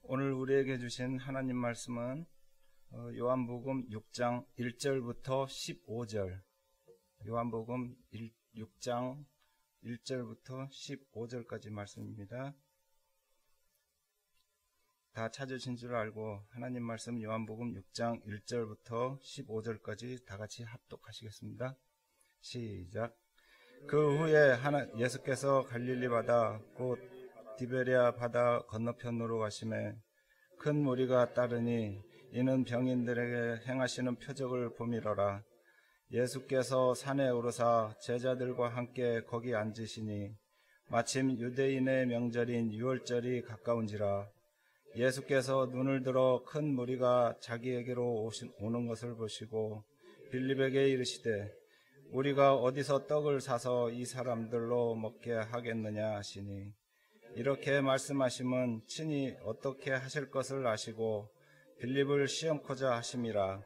오늘 우리에게 주신 하나님 말씀은 요한복음 6장 1절부터 15절, 요한복음 6장 1절부터 15절까지 말씀입니다. 다 찾으신 줄 알고 하나님 말씀 요한복음 6장 1절부터 15절까지 다 같이 합독하시겠습니다. 시작. 그 후에 예수께서 갈릴리 바다 곧 디베랴 바다 건너편으로 가시매 큰 무리가 따르니 이는 병인들에게 행하시는 표적을 봄이러라. 예수께서 산에 오르사 제자들과 함께 거기 앉으시니 마침 유대인의 명절인 유월절이 가까운지라. 예수께서 눈을 들어 큰 무리가 자기에게로 오는 것을 보시고 빌립에게 이르시되 우리가 어디서 떡을 사서 이 사람들로 먹게 하겠느냐 하시니 이렇게 말씀하심은 친히 어떻게 하실 것을 아시고 빌립을 시험코자 하심이라.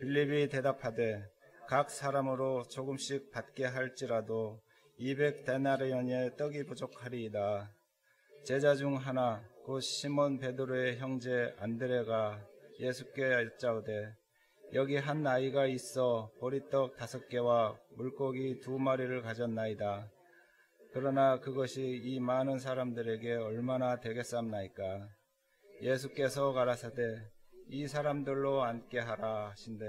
빌립이 대답하되 각 사람으로 조금씩 받게 할지라도 200데나리온의 떡이 부족하리이다. 제자 중 하나 곧 시몬 베드로의 형제 안드레가 예수께 여짜오되 여기 한 아이가 있어 보리떡 5개와 물고기 2마리를 가졌나이다. 그러나 그것이 이 많은 사람들에게 얼마나 되겠사옵나이까. 예수께서 가라사대 이 사람들로 앉게 하라 하신대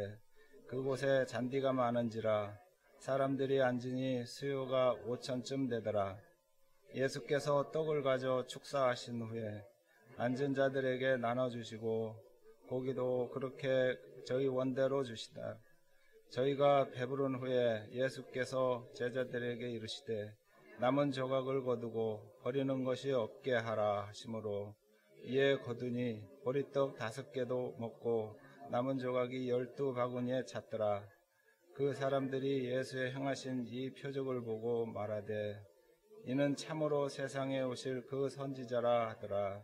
그곳에 잔디가 많은지라 사람들이 앉으니 수요가 5,000쯤 되더라. 예수께서 떡을 가져 축사하신 후에 앉은 자들에게 나눠주시고 고기도 그렇게 저희 원대로 주시다. 저희가 배부른 후에 예수께서 제자들에게 이르시되 남은 조각을 거두고 버리는 것이 없게 하라 하시므로 이에 거두니 보리떡 5개도 먹고 남은 조각이 12바구니에 찼더라. 그 사람들이 예수의 행하신 이 표적을 보고 말하되 이는 참으로 세상에 오실 그 선지자라 하더라.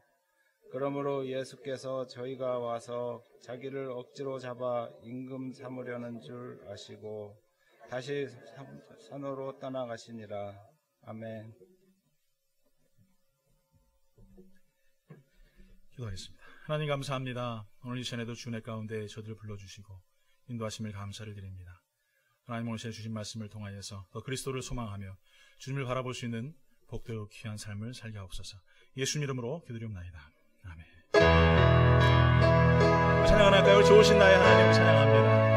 그러므로 예수께서 저희가 와서 자기를 억지로 잡아 임금 삼으려는 줄 아시고 다시 산으로 떠나가시니라. 아멘. 기도하겠습니다. 하나님 감사합니다. 오늘 이 시간에도 주의 가운데 저들을 불러주시고 인도하심을 감사를 드립니다. 하나님 오늘 주신 말씀을 통하여서 더 그리스도를 소망하며 주님을 바라볼 수 있는 복되고 귀한 삶을 살게 하옵소서. 예수님 이름으로 기도드리옵나이다. 아멘. 찬양할까요? 좋으신 나의 하나님을 찬양합니다.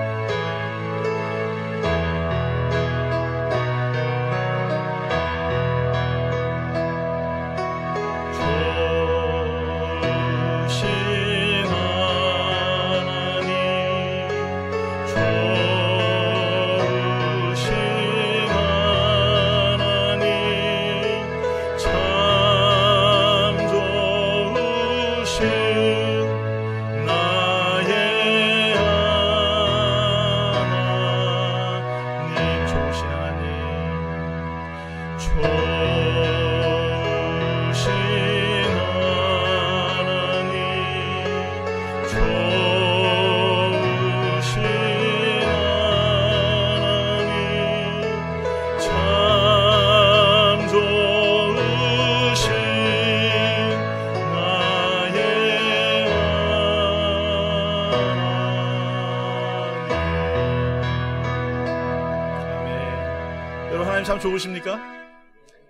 참 좋으십니까?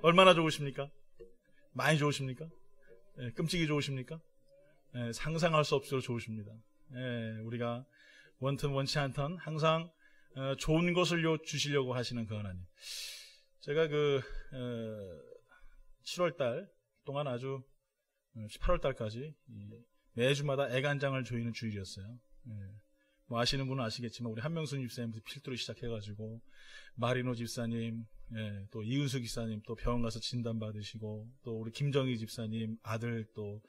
얼마나 좋으십니까? 많이 좋으십니까? 끔찍이 좋으십니까? 상상할 수 없도록 좋으십니다. 우리가 원튼 원치 않던 항상 좋은 것을 주시려고 하시는 그 하나님. 제가 7월달 동안 아주 18월달까지 매주마다 애간장을 조이는 주일이었어요. 뭐 아시는 분은 아시겠지만 우리 한명순 집사님부터 필두로 시작해가지고 마리노 집사님, 또 이은수 집사님 또 병원 가서 진단 받으시고 또 우리 김정희 집사님 아들 또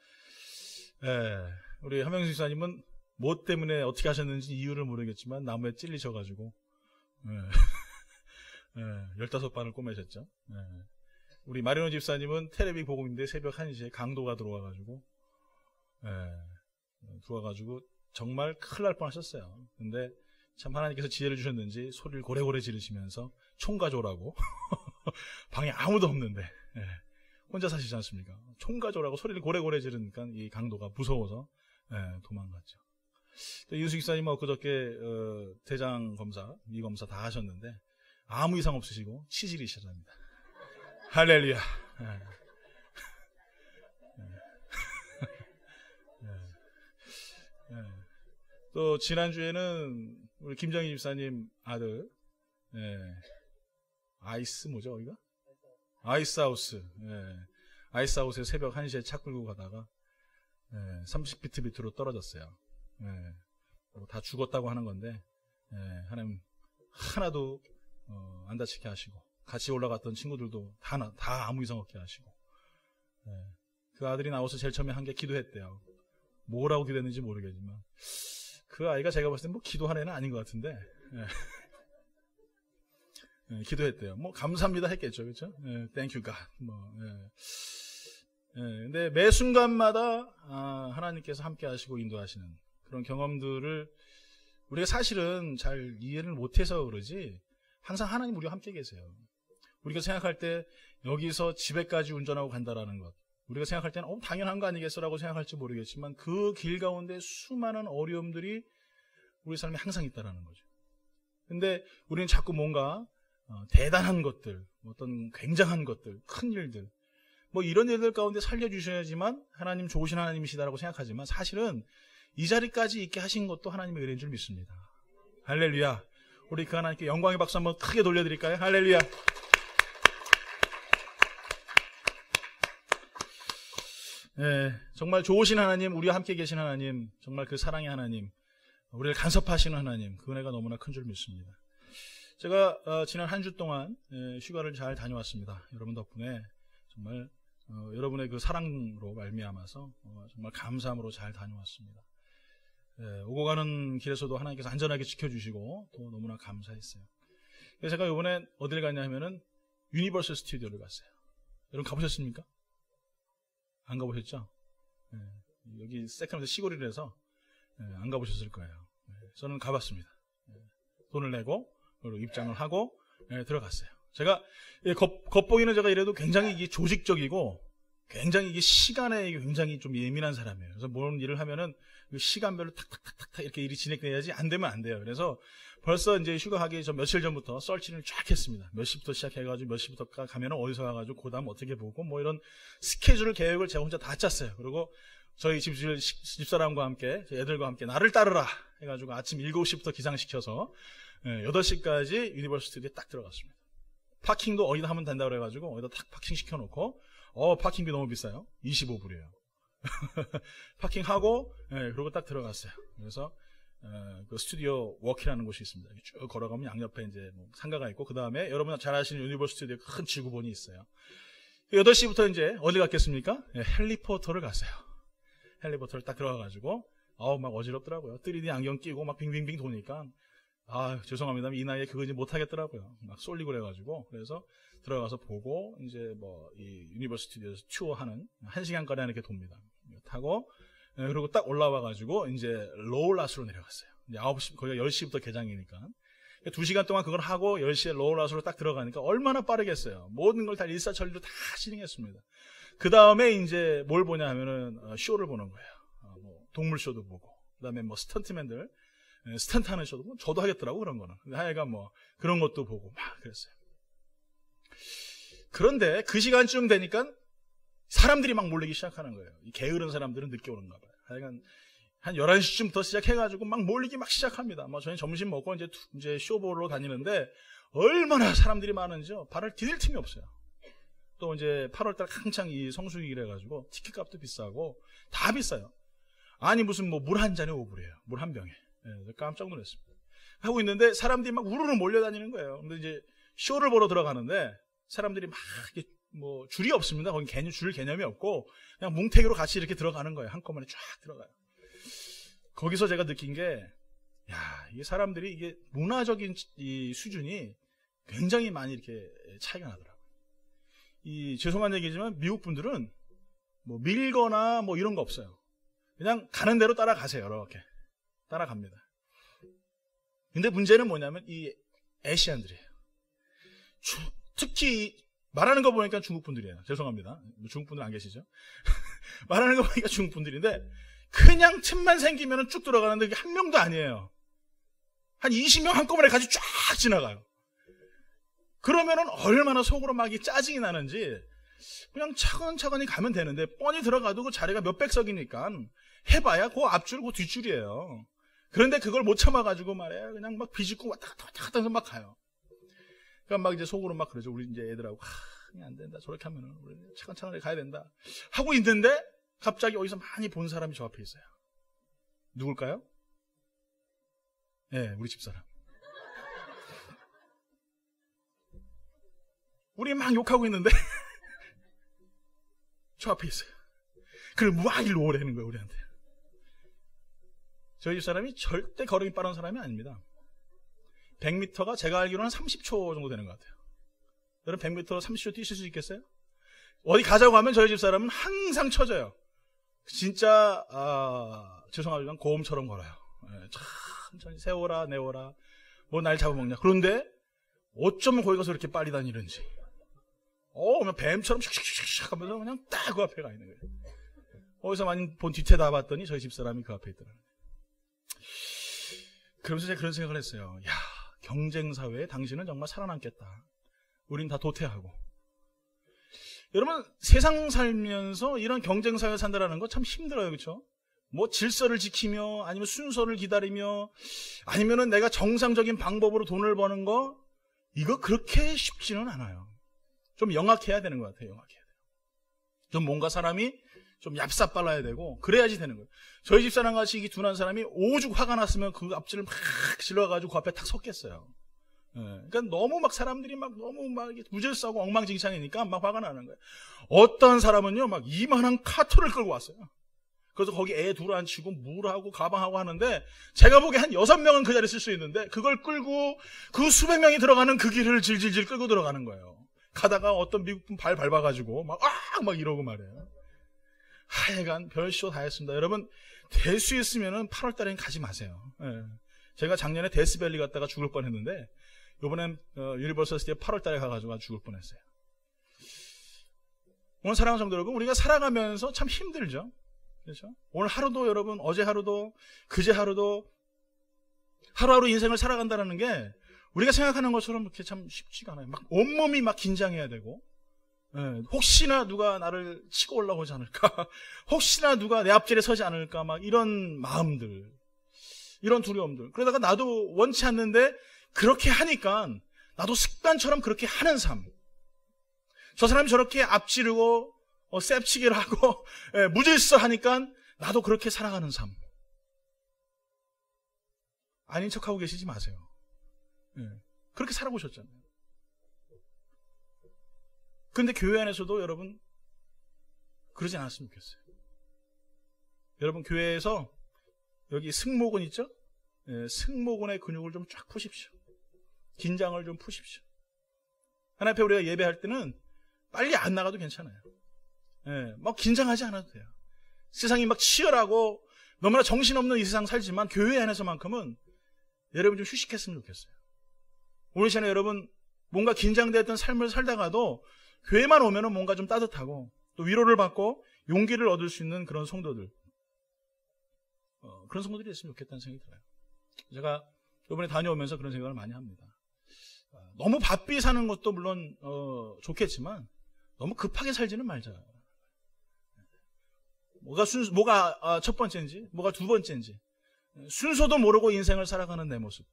우리 한명순 집사님은 뭐 때문에 어떻게 하셨는지 이유를 모르겠지만 나무에 찔리셔가지고 15반을 꼬매셨죠. 우리 마리노 집사님은 테레비 보고 있는데 새벽 1시에 강도가 들어와가지고 정말 큰일 날 뻔하셨어요. 근데 참 하나님께서 지혜를 주셨는지 소리를 고래고래 지르시면서 총 가져오라고 방에 아무도 없는데 혼자 사시지 않습니까? 총가족라고 소리를 고래고래 지르니까 이 강도가 무서워서 도망갔죠. 이은수 기사님은 엊그저께 대장 검사, 위 검사 다 하셨는데 아무 이상 없으시고 치질이 시작합니다. 할렐루야. 또 지난주에는 우리 김정희 집사님 아들 아이스 뭐죠 여기가? 아이스하우스. 아이스하우스에 새벽 1시에 차 끌고 가다가 30피트 밑으로 떨어졌어요. 다 죽었다고 하는 건데 하나님 하나도 안 다치게 하시고 같이 올라갔던 친구들도 다 아무 이상 없게 하시고 그 아들이 나와서 제일 처음에 한 게 기도했대요. 뭐라고 기도했는지 모르겠지만 그 아이가 제가 봤을 때 뭐 기도한 애는 아닌 것 같은데 기도했대요. 뭐 감사합니다 했겠죠, 그렇죠? Thank you God. 근데 매 순간마다 하나님께서 함께 하시고 인도하시는 그런 경험들을 우리가 사실은 잘 이해를 못해서 그러지 항상 하나님 우리와 함께 계세요. 우리가 생각할 때 여기서 집에까지 운전하고 간다라는 것 우리가 생각할 때는 당연한 거 아니겠어라고 생각할지 모르겠지만 그 길 가운데 수많은 어려움들이 우리 삶에 항상 있다라는 거죠. 근데 우리는 자꾸 뭔가 대단한 것들, 어떤 굉장한 것들, 큰 일들 뭐 이런 일들 가운데 살려주셔야지만 하나님 좋으신 하나님이시다라고 생각하지만 사실은 이 자리까지 있게 하신 것도 하나님의 은혜인 줄 믿습니다. 할렐루야. 우리 그 하나님께 영광의 박수 한번 크게 돌려드릴까요? 할렐루야. 정말 좋으신 하나님, 우리와 함께 계신 하나님, 정말 그 사랑의 하나님, 우리를 간섭하시는 하나님, 그 은혜가 너무나 큰 줄 믿습니다. 제가 지난 한 주 동안 휴가를 잘 다녀왔습니다. 여러분 덕분에 정말 여러분의 그 사랑으로 말미암아서 정말 감사함으로 잘 다녀왔습니다. 오고 가는 길에서도 하나님께서 안전하게 지켜주시고 또 너무나 감사했어요. 그래서 제가 이번에 어딜 갔냐 하면은 유니버설 스튜디오를 갔어요. 여러분 가보셨습니까? 안 가보셨죠? 여기 세컨드 시골이라서 안 가보셨을 거예요. 저는 가봤습니다. 돈을 내고 그리고 입장을 하고 들어갔어요. 제가 겉보기는 제가 이래도 굉장히 이게 조직적이고 굉장히 이게 시간에 굉장히 좀 예민한 사람이에요. 그래서 뭔 일을 하면은 그 시간별로 탁탁탁탁 이렇게 일이 진행돼야지 안 되면 안 돼요. 그래서 벌써 이제 휴가하기 전 며칠 전부터 설치를 쫙 했습니다. 몇 시부터 시작해가지고 몇 시부터 가면은 어디서 가가지고 그다음 어떻게 보고 뭐 이런 스케줄 계획을 제가 혼자 다 짰어요. 그리고 저희 집사람과 함께 애들과 함께 나를 따르라 해가지고 아침 7시부터 기상시켜서 8시까지 유니버설 스튜디오에 딱 들어갔습니다. 파킹도 어디다 하면 된다고 그래가지고 어디다 딱 파킹 시켜놓고 파킹비 너무 비싸요. 25불이에요. 파킹하고 그리고 딱 들어갔어요. 그래서 그 스튜디오 워크라는 곳이 있습니다. 쭉 걸어가면 양옆에 이제 뭐 상가가 있고 그 다음에 여러분 잘 아시는 유니버설 스튜디오 큰 지구본이 있어요. 8시부터 이제 어디 갔겠습니까? 헬리포터를 갔어요. 헬리포터를 딱 들어가가지고 막 어지럽더라고요. 3D 안경 끼고 막 빙빙빙 도니까 죄송합니다. 이 나이에 그거 이제 못하겠더라고요. 막 쏠리고 그래가지고 그래서 들어가서 보고 이제 뭐 이 유니버설 스튜디오에서 투어하는 1시간가량 이렇게 돕니다. 타고 그리고 딱 올라와가지고 이제 로울라스로 내려갔어요. 이제 9시 거기가 10시부터 개장이니까 2시간 동안 그걸 하고 10시에 로울라스로 딱 들어가니까 얼마나 빠르겠어요. 모든 걸 다 일사천리로 다 진행했습니다. 그 다음에 이제 뭘 보냐 하면은 쇼를 보는 거예요. 뭐 동물 쇼도 보고 그다음에 뭐 스턴트맨들 스턴트 하는 쇼도 보고 저도 하겠더라고 그런 거는. 하여간 뭐 그런 것도 보고 막 그랬어요. 그런데 그 시간쯤 되니까 사람들이 막 몰리기 시작하는 거예요. 이 게으른 사람들은 늦게 오는가 봐요. 하여간 한 11시쯤부터 시작해가지고 막 몰리기 막 시작합니다. 뭐 저희 점심 먹고 이제 쇼 보러 다니는데 얼마나 사람들이 많은지요. 발을 디딜 틈이 없어요. 또 이제 8월달 한창 이 성수기래가지고 티켓 값도 비싸고 다 비싸요. 아니 무슨 뭐 물 한 잔에 5불이에요. 물 한 병에. 깜짝 놀랐습니다. 하고 있는데 사람들이 막 우르르 몰려다니는 거예요. 근데 이제 쇼를 보러 들어가는데 사람들이 막 이렇게 뭐 줄이 없습니다. 거기 줄 개념이 없고 그냥 뭉태기로 같이 이렇게 들어가는 거예요. 한꺼번에 쫙 들어가요. 거기서 제가 느낀 게 이게 사람들이 이게 문화적인 이 수준이 굉장히 많이 이렇게 차이가 나더라고요. 죄송한 얘기지만 미국 분들은 뭐 밀거나 뭐 이런 거 없어요. 그냥 가는 대로 따라가세요. 이렇게 따라갑니다. 근데 문제는 뭐냐면 이 아시안들이에요. 특히 말하는 거 보니까 중국 분들이에요. 죄송합니다. 중국 분들 안 계시죠? 말하는 거 보니까 중국 분들인데 그냥 틈만 생기면 쭉 들어가는데 그게 한 명도 아니에요. 한 20명 한꺼번에 같이 쫙 지나가요. 그러면은 얼마나 속으로 막 짜증이 나는지 그냥 차근차근히 가면 되는데 뻔히 들어가도 그 자리가 몇백석이니까 해봐야 그 앞줄 그 뒷줄이에요. 그런데 그걸 못 참아가지고 말이에요. 그냥 막 비집고 왔다 갔다 해서 막 가요. 그러니까 막 이제 속으로 막 그러죠. 우리 이제 애들하고 그냥 안 된다. 저렇게 하면은 우리 차근차근히 가야 된다. 하고 있는데 갑자기 어디서 많이 본 사람이 저 앞에 있어요. 누굴까요? 네, 우리 집사람. 우리 막 욕하고 있는데 저 앞에 있어요. 그걸 막 일로 오라는 거예요, 우리한테. 저희 집사람이 절대 걸음이 빠른 사람이 아닙니다. 100m가 제가 알기로는 30초 정도 되는 것 같아요. 여러분 100m 30초 뛰실 수 있겠어요? 어디 가자고 하면 저희 집사람은 항상 쳐져요. 진짜 죄송하지만 고음처럼 걸어요. 네, 천천히 세워라 내워라 뭐 날 잡아먹냐. 그런데 어쩌면 거기 가서 이렇게 빨리 다니는지 그냥 뱀처럼 슉슉슉슉 하면서 그냥 딱 그 앞에 가 있는 거예요. 어디서 많이 본 뒤태 다 봤더니 저희 집사람이 그 앞에 있더라고요. 그러면서 제가 그런 생각을 했어요. 야, 경쟁사회에 당신은 정말 살아남겠다. 우린 다 도태하고. 여러분 세상 살면서 이런 경쟁사회에 산다라는 거 참 힘들어요. 그렇죠? 뭐 질서를 지키며 아니면 순서를 기다리며 아니면은 내가 정상적인 방법으로 돈을 버는 거 이거 그렇게 쉽지는 않아요. 좀 영악해야 되는 것 같아요. 영악해야 돼요. 좀 뭔가 사람이 좀 얍삽발라야 되고 그래야지 되는 거예요. 저희 집사람 같이 이 둔한 사람이 오죽 화가 났으면 그 앞줄을 막 질러가지고 그 앞에 탁 섰겠어요. 예, 그러니까 너무 막 사람들이 막 너무 막 무질서하고 엉망진창이니까 막 화가 나는 거예요. 어떤 사람은요 막 이만한 카트를 끌고 왔어요. 그래서 거기 애 둘 앉히고 물하고 가방하고 하는데 제가 보기에 한 6명은 그 자리에 쓸 수 있는데 그걸 끌고 그 수백 명이 들어가는 그 길을 질질질 끌고 들어가는 거예요. 가다가 어떤 미국분 발 밟아가지고 막 이러고 말이에요. 하여간 별쇼 다 했습니다. 여러분 될 수 있으면은 8월 달에는 가지 마세요. 예. 제가 작년에 데스밸리 갔다가 죽을 뻔했는데 이번엔 유니버설 스튜디오 8월 달에 가가지고 죽을 뻔했어요. 오늘 사랑하는 성도 여러분, 우리가 살아가면서 참 힘들죠. 그렇죠? 오늘 하루도 여러분, 어제 하루도, 그제 하루도 하루하루 인생을 살아간다는 게 우리가 생각하는 것처럼 그렇게 참 쉽지가 않아요. 막 온몸이 막 긴장해야 되고, 혹시나 누가 나를 치고 올라오지 않을까, 혹시나 누가 내 앞자리에 서지 않을까, 막 이런 마음들, 이런 두려움들. 그러다가 나도 원치 않는데 그렇게 하니까 나도 습관처럼 그렇게 하는 삶. 저 사람이 저렇게 앞지르고 셉치기를 하고 무질서 하니까 나도 그렇게 살아가는 삶. 아닌 척하고 계시지 마세요. 그렇게 살아보셨잖아요. 근데 교회 안에서도 여러분 그러지 않았으면 좋겠어요. 여러분 교회에서 여기 승모근 있죠? 승모근의 근육을 좀 쫙 푸십시오. 긴장을 좀 푸십시오. 하나님 앞에 우리가 예배할 때는 빨리 안 나가도 괜찮아요. 막 긴장하지 않아도 돼요. 세상이 막 치열하고 너무나 정신없는 이 세상 살지만 교회 안에서만큼은 여러분 좀 휴식했으면 좋겠어요. 오늘 시간에 여러분 뭔가 긴장되었던 삶을 살다가도 교회만 오면은 뭔가 좀 따뜻하고 또 위로를 받고 용기를 얻을 수 있는 그런 성도들, 그런 성도들이 있으면 좋겠다는 생각이 들어요. 제가 이번에 다녀오면서 그런 생각을 많이 합니다. 너무 바삐 사는 것도 물론 좋겠지만 너무 급하게 살지는 말자. 뭐가 첫 번째인지, 뭐가 두 번째인지, 순서도 모르고 인생을 살아가는 내 모습.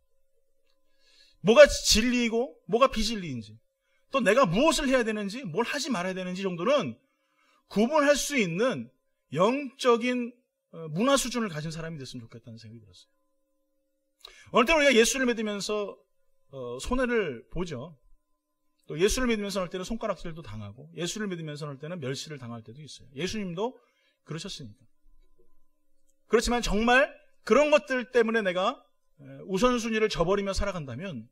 뭐가 진리이고, 뭐가 비진리인지, 또 내가 무엇을 해야 되는지, 뭘 하지 말아야 되는지 정도는 구분할 수 있는 영적인 문화 수준을 가진 사람이 됐으면 좋겠다는 생각이 들었어요. 어느 때 우리가 예수를 믿으면서 손해를 보죠. 또 예수를 믿으면서 할 때는 손가락질도 당하고, 예수를 믿으면서 할 때는 멸시를 당할 때도 있어요. 예수님도 그러셨으니까. 그렇지만 정말 그런 것들 때문에 내가 우선순위를 저버리며 살아간다면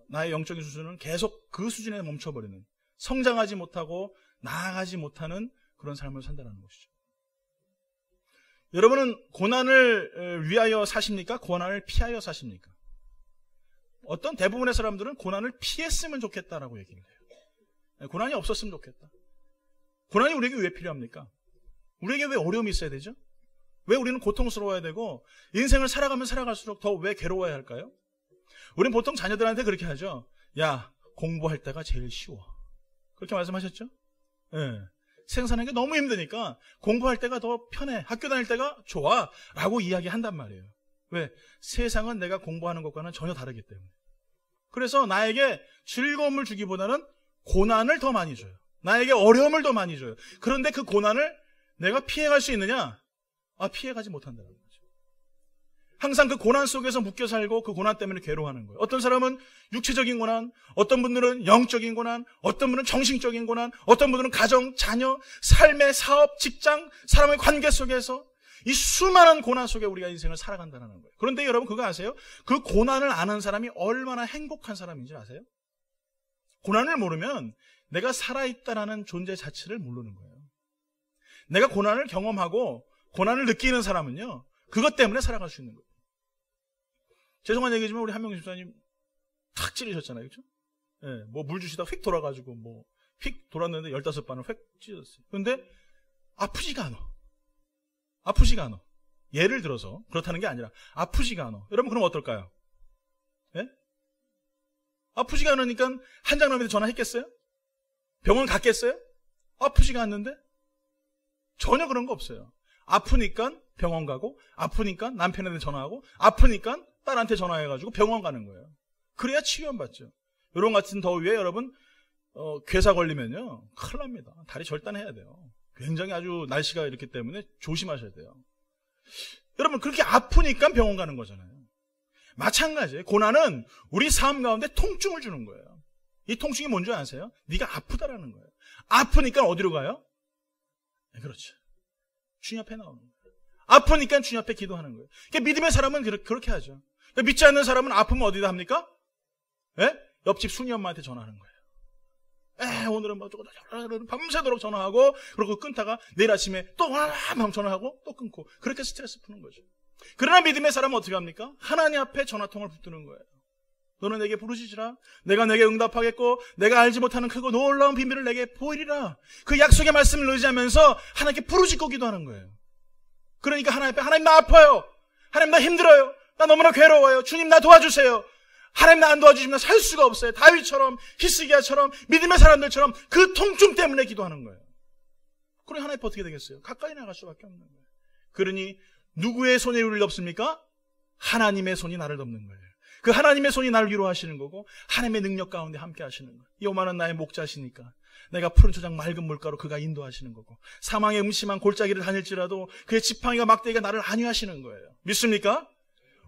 나의 영적인 수준은 계속 그 수준에 멈춰버리는, 성장하지 못하고 나아가지 못하는 그런 삶을 산다는 것이죠. 여러분은 고난을 위하여 사십니까? 고난을 피하여 사십니까? 어떤 대부분의 사람들은 고난을 피했으면 좋겠다라고 얘기를 해요. 고난이 없었으면 좋겠다. 고난이 우리에게 왜 필요합니까? 우리에게 왜 어려움이 있어야 되죠? 왜 우리는 고통스러워야 되고 인생을 살아가면 살아갈수록 더 왜 괴로워야 할까요? 우리는 보통 자녀들한테 그렇게 하죠. 야, 공부할 때가 제일 쉬워. 그렇게 말씀하셨죠? 예. 생산하는 게 너무 힘드니까 공부할 때가 더 편해. 학교 다닐 때가 좋아. 라고 이야기한단 말이에요. 왜? 세상은 내가 공부하는 것과는 전혀 다르기 때문에. 그래서 나에게 즐거움을 주기보다는 고난을 더 많이 줘요. 나에게 어려움을 더 많이 줘요. 그런데 그 고난을 내가 피해갈 수 있느냐? 피해가지 못한다는 거죠. 항상 그 고난 속에서 묶여 살고 그 고난 때문에 괴로워하는 거예요. 어떤 사람은 육체적인 고난, 어떤 분들은 영적인 고난, 어떤 분은 정신적인 고난, 어떤 분들은 가정, 자녀, 삶의 사업, 직장, 사람의 관계 속에서 이 수많은 고난 속에 우리가 인생을 살아간다는 거예요. 그런데 여러분 그거 아세요? 그 고난을 아는 사람이 얼마나 행복한 사람인지 아세요? 고난을 모르면 내가 살아있다라는 존재 자체를 모르는 거예요. 내가 고난을 경험하고 고난을 느끼는 사람은요, 그것 때문에 살아갈 수 있는 거예요. 죄송한 얘기지만 우리 한명수 집사님 탁 찌르셨잖아요. 그렇죠? 예, 뭐 물 주시다가 휙 돌아가지고 뭐 휙 돌았는데 15번을 휙 찢었어요. 그런데 아프지가 않아. 아프지가 않아. 예를 들어서 그렇다는 게 아니라 아프지가 않아. 여러분 그럼 어떨까요? 예? 아프지가 않으니까 한장남한테 전화했겠어요? 병원 갔겠어요? 아프지가 않는데? 전혀 그런 거 없어요. 아프니까 병원 가고, 아프니까 남편한테 전화하고, 아프니까 딸한테 전화해가지고 병원 가는 거예요. 그래야 치료받죠. 이런 같은 더위에 여러분 괴사 걸리면요 큰일 납니다. 다리 절단해야 돼요. 굉장히 아주 날씨가 이렇기 때문에 조심하셔야 돼요. 여러분 그렇게 아프니까 병원 가는 거잖아요. 마찬가지예요. 고난은 우리 삶 가운데 통증을 주는 거예요. 이 통증이 뭔지 아세요? 네가 아프다라는 거예요. 아프니까 어디로 가요? 네, 그렇죠. 주님 앞에 나오는 거예요. 아프니까 주님 앞에 기도하는 거예요. 그러니까 믿음의 사람은 그렇게 하죠. 그러니까 믿지 않는 사람은 아프면 어디다 합니까? 예? 옆집 순이 엄마한테 전화하는 거예요. 오늘은 뭐 밤새도록 전화하고 그러고 끊다가 내일 아침에 또 하나 전화하고 또 끊고 그렇게 스트레스 푸는 거죠. 그러나 믿음의 사람은 어떻게 합니까? 하나님 앞에 전화통을 붙드는 거예요. 너는 내게 부르시지라. 내가 내게 응답하겠고 내가 알지 못하는 크고 놀라운 비밀을 내게 보이리라. 그 약속의 말씀을 의지하면서 하나님께 부르짖고 기도하는 거예요. 그러니까 하나님 앞에 하나님 나 아파요. 하나님 나 힘들어요. 나 너무나 괴로워요. 주님 나 도와주세요. 하나님 나 안 도와주시면 살 수가 없어요. 다윗처럼 히스기야처럼 믿음의 사람들처럼 그 통증 때문에 기도하는 거예요. 그럼 하나님 어떻게 되겠어요? 가까이 나갈 수밖에 없는 거예요. 그러니 누구의 손이 우리를 덮습니까? 하나님의 손이 나를 덮는 거예요. 그 하나님의 손이 나를 위로하시는 거고 하나님의 능력 가운데 함께 하시는 거예요. 여호와는 나의 목자시니까 내가 푸른 초장 맑은 물가로 그가 인도하시는 거고 사망의 음침한 골짜기를 다닐지라도 그의 지팡이가 막대기가 나를 안위하시는 거예요. 믿습니까?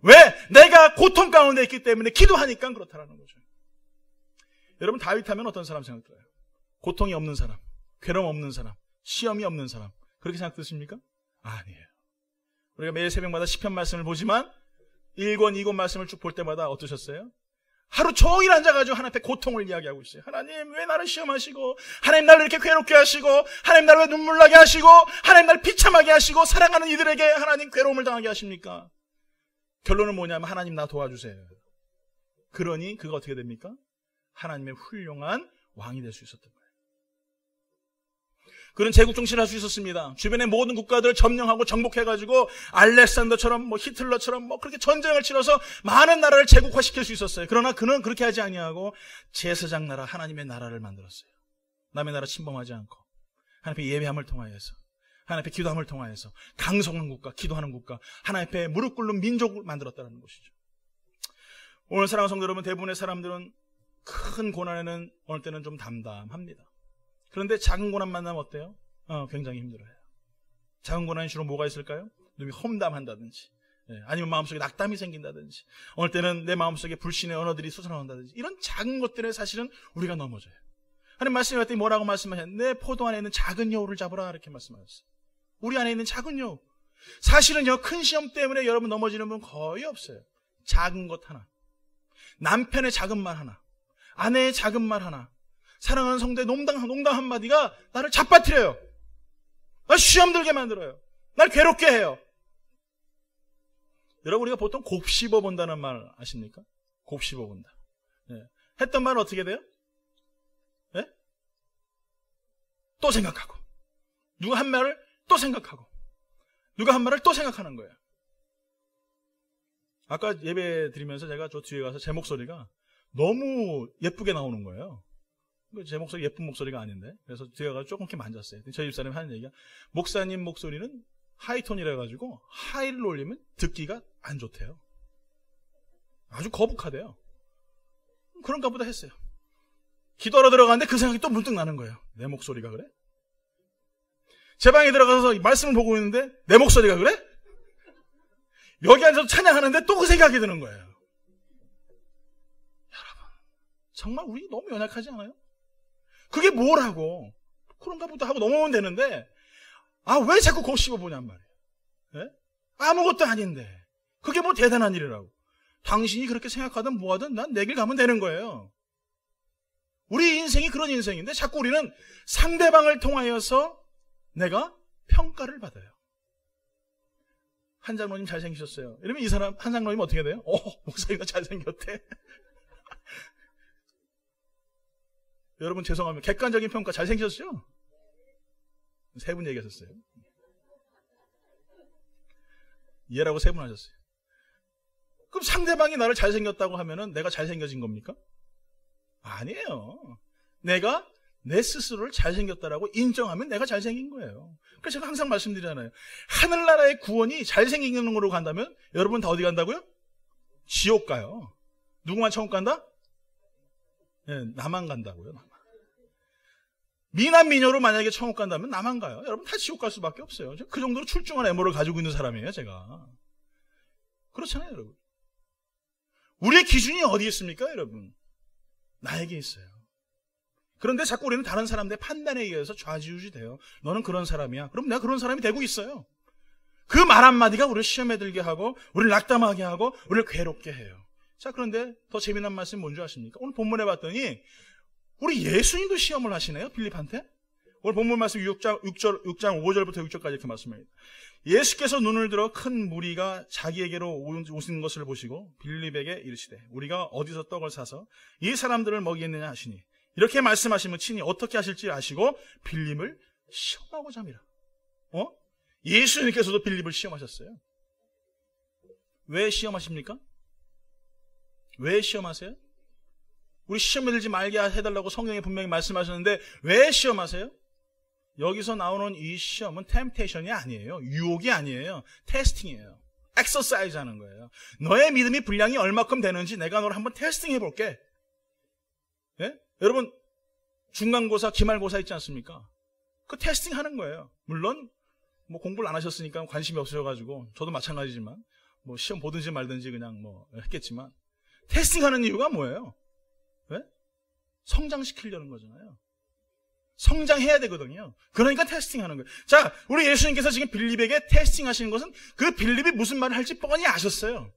왜? 내가 고통 가운데 있기 때문에 기도하니까 그렇다라는 거죠. 여러분 다윗 하면 어떤 사람 생각 들어요? 고통이 없는 사람, 괴로움 없는 사람, 시험이 없는 사람 그렇게 생각드십니까? 아니에요. 우리가 매일 새벽마다 시편 말씀을 보지만 1권, 2권 말씀을 쭉 볼 때마다 어떠셨어요? 하루 종일 앉아가지고 하나님 앞에 고통을 이야기하고 있어요. 하나님 왜 나를 시험하시고 하나님 나를 이렇게 괴롭게 하시고 하나님 나를 왜 눈물 나게 하시고 하나님 나를 비참하게 하시고 사랑하는 이들에게 하나님 괴로움을 당하게 하십니까? 결론은 뭐냐면 하나님 나 도와주세요. 그러니 그가 어떻게 됩니까? 하나님의 훌륭한 왕이 될 수 있었던 거예요. 그는 제국 정치를 할 수 있었습니다. 주변의 모든 국가들을 점령하고 정복해가지고 알렉산더처럼 뭐 히틀러처럼 뭐 그렇게 전쟁을 치러서 많은 나라를 제국화시킬 수 있었어요. 그러나 그는 그렇게 하지 아니하고 제사장 나라 하나님의 나라를 만들었어요. 남의 나라 침범하지 않고 하나님 앞에 예배함을 통하여서 하나님 앞에 기도함을 통하여서 강성한 국가, 기도하는 국가, 하나님 앞에 무릎 꿇는 민족을 만들었다는 것이죠. 오늘 사랑하는 성도 여러분, 대부분의 사람들은 큰 고난에는 어느 때는 좀 담담합니다. 그런데 작은 고난 만나면 어때요? 굉장히 힘들어요. 작은 고난이 주로 뭐가 있을까요? 눈이 험담한다든지, 아니면 마음속에 낙담이 생긴다든지, 어느 때는 내 마음속에 불신의 언어들이 솟아나온다든지, 이런 작은 것들에 사실은 우리가 넘어져요. 하나님 말씀하셨더니 뭐라고 말씀하셨나요? 내 포도 안에 있는 작은 여우를 잡으라 이렇게 말씀하셨어요. 우리 안에 있는 작은 여우. 사실은요, 큰 시험 때문에 여러분 넘어지는 분 거의 없어요. 작은 것 하나, 남편의 작은 말 하나, 아내의 작은 말 하나, 사랑하는 성도의 농담 한마디가 나를 잡아뜨려요. 날 시험 들게 만들어요. 날 괴롭게 해요. 여러분 우리가 보통 곱씹어 본다는 말 아십니까? 곱씹어 본다. 했던 말은 어떻게 돼요? 또 생각하고, 누가 한 말을 또 생각하고, 누가 한 말을 또 생각하는 거예요. 아까 예배 드리면서 제가 저 뒤에 가서 제 목소리가 너무 예쁘게 나오는 거예요. 제 목소리 예쁜 목소리가 아닌데. 그래서 뒤에 가서 조금 이렇게 만졌어요. 저희 집사람이 하는 얘기가, 목사님 목소리는 하이톤이라 가지고 하이를 올리면 듣기가 안 좋대요. 아주 거북하대요. 그런가 보다 했어요. 기도하러 들어가는데 그 생각이 또 문득 나는 거예요. 내 목소리가 그래? 제 방에 들어가서 말씀을 보고 있는데 내 목소리가 그래? 여기 앉아서 찬양하는데 또 그 생각이 드는 거예요. 여러분, 정말 우리 너무 연약하지 않아요? 그게 뭐라고? 그런가 보다 하고 넘어오면 되는데, 왜 자꾸 그거 씹어보냔 말이에요. 예? 아무것도 아닌데. 그게 뭐 대단한 일이라고. 당신이 그렇게 생각하든 뭐하든 난 내 길 가면 되는 거예요. 우리 인생이 그런 인생인데 자꾸 우리는 상대방을 통하여서 내가 평가를 받아요. 한 장로님 잘생기셨어요. 이러면 이 사람, 한 장로님 어떻게 돼요? 목사님가 잘생겼대. 여러분 죄송합니다. 객관적인 평가 잘생기셨죠? 세 분 얘기하셨어요. 얘라고 세 분 하셨어요. 그럼 상대방이 나를 잘생겼다고 하면은 내가 잘생겨진 겁니까? 아니에요. 내가 내 스스로를 잘생겼다라고 인정하면 내가 잘생긴 거예요. 그래서 제가 항상 말씀드리잖아요. 하늘나라의 구원이 잘생기는 걸로 간다면 여러분 다 어디 간다고요? 지옥 가요. 누구만 천국 간다? 네, 나만 간다고요. 나만. 미남 미녀로 만약에 천국 간다면 나만 가요. 여러분 다 지옥 갈 수밖에 없어요. 그 정도로 출중한 애모를 가지고 있는 사람이에요, 제가. 그렇잖아요, 여러분. 우리의 기준이 어디 있습니까, 여러분? 나에게 있어요. 그런데 자꾸 우리는 다른 사람들의 판단에 의해서 좌지우지 돼요. 너는 그런 사람이야. 그럼 내가 그런 사람이 되고 있어요. 그 말 한마디가 우리를 시험에 들게 하고, 우리를 낙담하게 하고, 우리를 괴롭게 해요. 자, 그런데 더 재미난 말씀이 뭔지 아십니까? 오늘 본문에 봤더니 우리 예수님도 시험을 하시네요, 빌립한테. 오늘 본문 말씀 6장 5절부터 6절까지 이렇게 말씀합니다. 예수께서 눈을 들어 큰 무리가 자기에게로 오시는 것을 보시고 빌립에게 이르시되 우리가 어디서 떡을 사서 이 사람들을 먹이겠느냐 하시니 이렇게 말씀하시면 친히 어떻게 하실지 아시고 빌립을 시험하고자 함이라. 예수님께서도 빌립을 시험하셨어요. 왜 시험하십니까? 왜 시험하세요? 우리 시험에 들지 말게 해달라고 성경에 분명히 말씀하셨는데 왜 시험하세요? 여기서 나오는 이 시험은 템테이션이 아니에요. 유혹이 아니에요. 테스팅이에요. 엑서사이즈 하는 거예요. 너의 믿음이 분량이 얼마큼 되는지 내가 너를 한번 테스팅 해볼게. 예? 여러분 중간고사, 기말고사 있지 않습니까? 그 테스팅 하는 거예요. 물론 뭐 공부를 안 하셨으니까 관심이 없으셔가지고 저도 마찬가지지만 뭐 시험 보든지 말든지 그냥 뭐 했겠지만 테스팅하는 이유가 뭐예요? 왜? 성장시키려는 거잖아요. 성장해야 되거든요. 그러니까 테스팅하는 거예요. 자, 우리 예수님께서 지금 빌립에게 테스팅하시는 것은 그 빌립이 무슨 말을 할지 뻔히 아셨어요.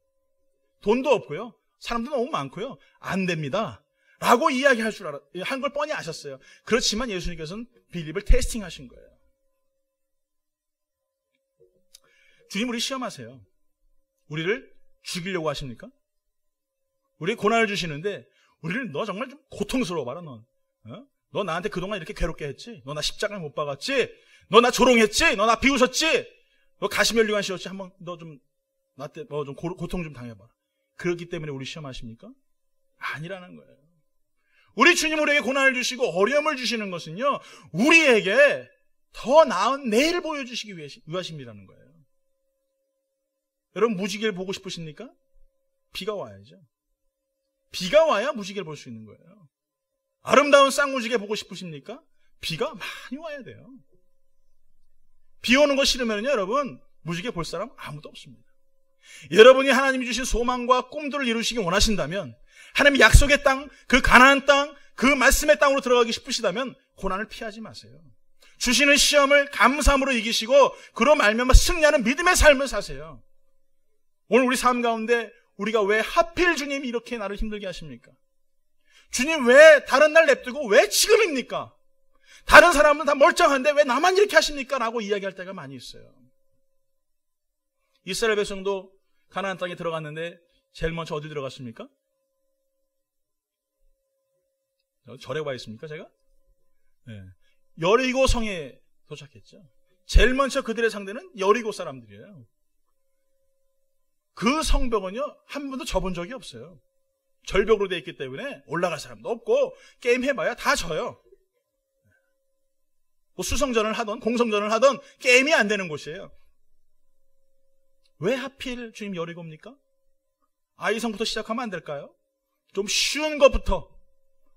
돈도 없고요. 사람도 너무 많고요. 안 됩니다. 라고 이야기할 줄 한 걸 뻔히 아셨어요. 그렇지만 예수님께서는 빌립을 테스팅하신 거예요. 주님 우리 시험하세요. 우리를 죽이려고 하십니까? 우리 고난을 주시는데 우리를 너 정말 좀 고통스러워 봐라 넌. 너 나한테 그동안 이렇게 괴롭게 했지? 너 나 십자가를 못 박았지? 너 나 조롱했지? 너 나 비웃었지? 너 가시면류관 씌웠지? 한번 너 좀 나한테 좀 고통 좀 당해봐. 그렇기 때문에 우리 시험하십니까? 아니라는 거예요. 우리 주님 우리에게 고난을 주시고 어려움을 주시는 것은요 우리에게 더 나은 내일을 보여주시기 위하심이라는 거예요. 여러분 무지개를 보고 싶으십니까? 비가 와야죠. 비가 와야 무지개를 볼 수 있는 거예요. 아름다운 쌍무지개 보고 싶으십니까? 비가 많이 와야 돼요. 비 오는 거 싫으면요, 여러분, 무지개 볼 사람 아무도 없습니다. 여러분이 하나님이 주신 소망과 꿈들을 이루시기 원하신다면, 하나님의 약속의 땅, 그 가나안 땅, 그 말씀의 땅으로 들어가기 싶으시다면, 고난을 피하지 마세요. 주시는 시험을 감사함으로 이기시고, 그로 말미암아 승리하는 믿음의 삶을 사세요. 오늘 우리 삶 가운데 우리가 왜 하필 주님이 이렇게 나를 힘들게 하십니까? 주님 왜 다른 날 냅두고 왜 지금입니까? 다른 사람은 다 멀쩡한데 왜 나만 이렇게 하십니까? 라고 이야기할 때가 많이 있어요. 이스라엘 백성도 가나안 땅에 들어갔는데 제일 먼저 어디 들어갔습니까? 절에 와 있습니까 제가? 네. 여리고 성에 도착했죠. 제일 먼저 그들의 상대는 여리고 사람들이에요. 그 성벽은요, 한 번도 져본 적이 없어요. 절벽으로 되어 있기 때문에 올라갈 사람도 없고, 게임 해봐야 다 져요. 뭐 수성전을 하던, 공성전을 하던 게임이 안 되는 곳이에요. 왜 하필 주님 여리고입니까? 아이성부터 시작하면 안 될까요? 좀 쉬운 것부터,